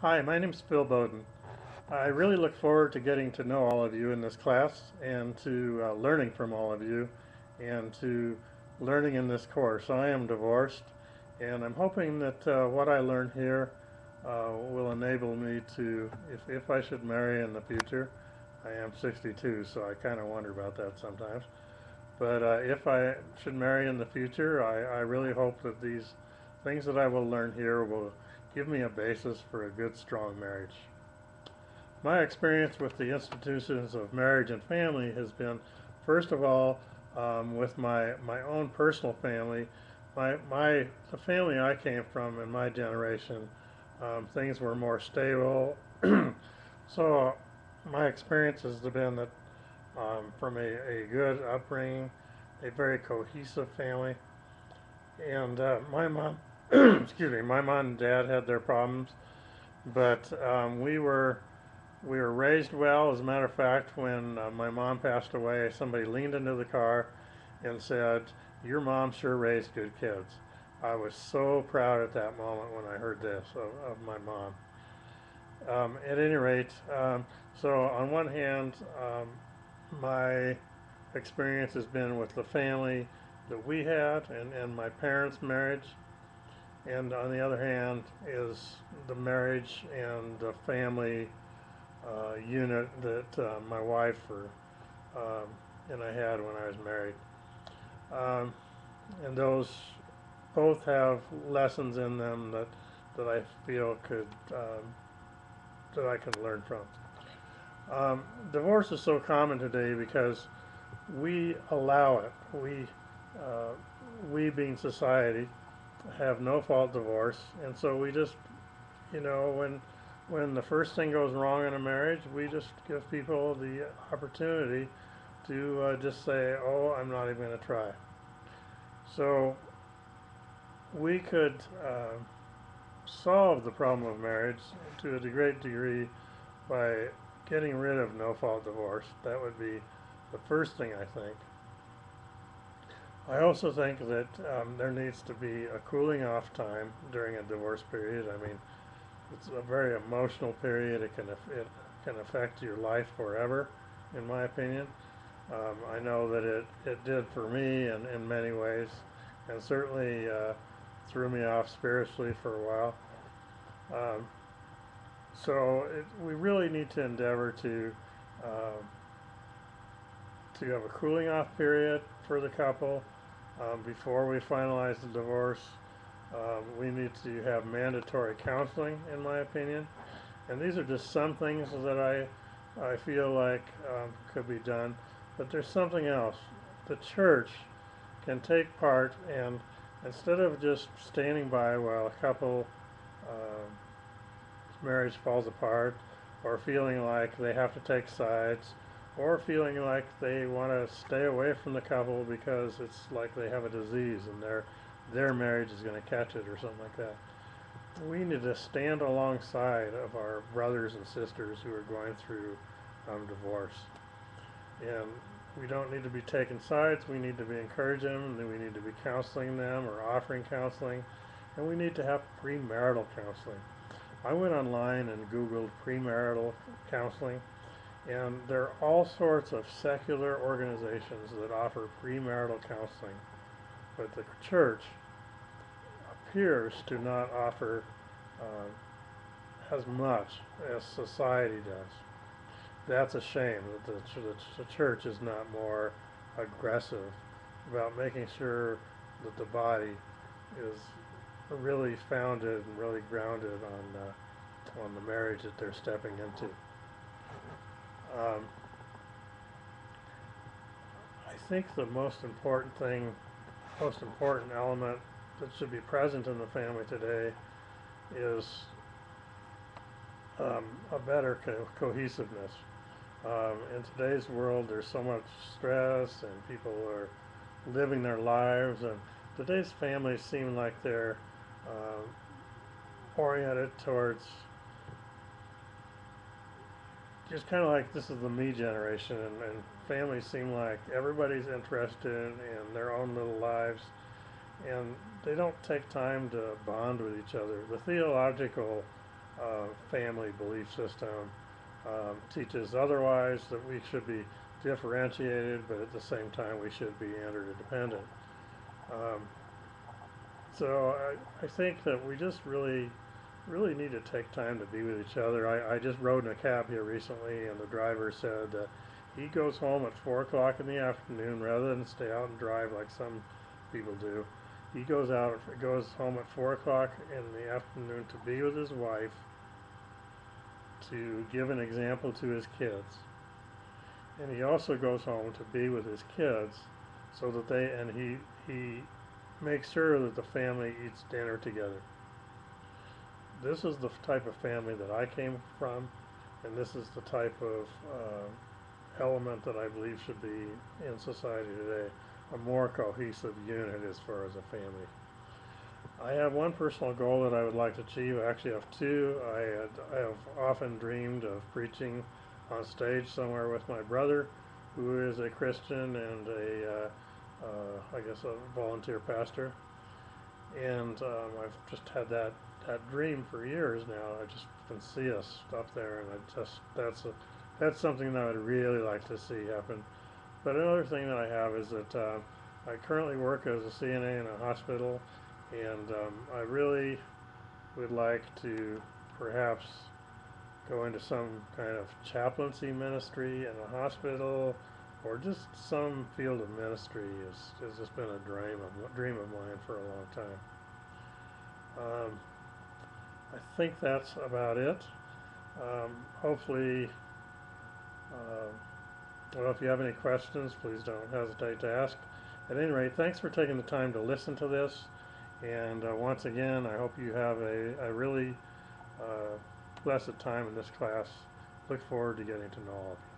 Hi, my name is philboden. I really look forward to getting to know all of you in this class and to learning from all of you and to learning in this course. I am divorced and I'm hoping that what I learn here will enable me to, if I should marry in the future, I am 62, so I kind of wonder about that sometimes. But if I should marry in the future, I really hope that these things that I will learn here will give me a basis for a good, strong marriage. My experience with the institutions of marriage and family has been, first of all, with my own personal family. The family I came from in my generation, things were more stable. So my experience has been that from a good upbringing, a very cohesive family, and my mom, excuse me, my mom and dad had their problems, but we were raised well. As a matter of fact, when my mom passed away, somebody leaned into the car and said, "Your mom sure raised good kids." I was so proud at that moment when I heard this of my mom. At any rate, so on one hand, my experience has been with the family that we had and my parents' marriage, and on the other hand is the marriage and the family unit that my wife and I had when I was married. Um, and those both have lessons in them that I feel that I can learn from. Divorce is so common today because we allow it. Uh, we being society have no fault divorce, and so we just, when the first thing goes wrong in a marriage, we just give people the opportunity to just say, "Oh, I'm not even going to try." So we could solve the problem of marriage to a great degree by getting rid of no fault divorce. That would be the first thing I think. I also think that there needs to be a cooling off time during a divorce period. I mean, it's a very emotional period. It can affect your life forever, in my opinion. I know that it did for me in many ways, and certainly threw me off spiritually for a while. Um, we really need to endeavor uh, to have a cooling off period for the couple before we finalize the divorce. We need to have mandatory counseling, in my opinion, and these are just some things that I feel like could be done. But there's something else. The church can take part, and instead of just standing by while a couple uh, marriage falls apart, or feeling like they have to take sides, or feeling like they want to stay away from the couple because it's like they have a disease and their marriage is going to catch it or something like that. We need to stand alongside of our brothers and sisters who are going through divorce. And we don't need to be taking sides. We need to be encouraging them, and we need to be counseling them or offering counseling. And we need to have premarital counseling. I went online and Googled premarital counseling, and there are all sorts of secular organizations that offer premarital counseling. But the church appears to not offer as much as society does. That's a shame that the church is not more aggressive about making sure that the body is really founded and really grounded on the marriage that they're stepping into. Um, I think the most important element that should be present in the family today is a better cohesiveness. In today's world, there's so much stress, and people are living their lives, and today's families seem like they're oriented towards just kind of like this is the me generation, and families seem like everybody's interested in their own little lives, and they don't take time to bond with each other. The theological family belief system teaches otherwise, that we should be differentiated, but at the same time we should be interdependent. Um, so I think that we just really need to take time to be with each other. I just rode in a cab here recently, and the driver said that he goes home at 4 o'clock in the afternoon rather than stay out and drive like some people do. He goes home at 4 o'clock in the afternoon to be with his wife, to give an example to his kids. And he also goes home to be with his kids so that he makes sure that the family eats dinner together. This is the type of family that I came from, and this is the type of element that I believe should be in society today, a more cohesive unit as far as a family. I have one personal goal that I would like to achieve. I actually have two. I have often dreamed of preaching on stage somewhere with my brother, who is a Christian and I guess a volunteer pastor. And I've just had that dream for years now. I just can see us up there, and that's something that I would really like to see happen. But another thing that I have is that I currently work as a CNA in a hospital, and I really would like to perhaps go into some kind of chaplaincy ministry in a hospital, or just some field of ministry. Has just been a dream of mine for a long time. I think that's about it. Hopefully, well, if you have any questions, please don't hesitate to ask. At any rate, thanks for taking the time to listen to this. And once again, I hope you have a really blessed time in this class. Look forward to getting to know all of you.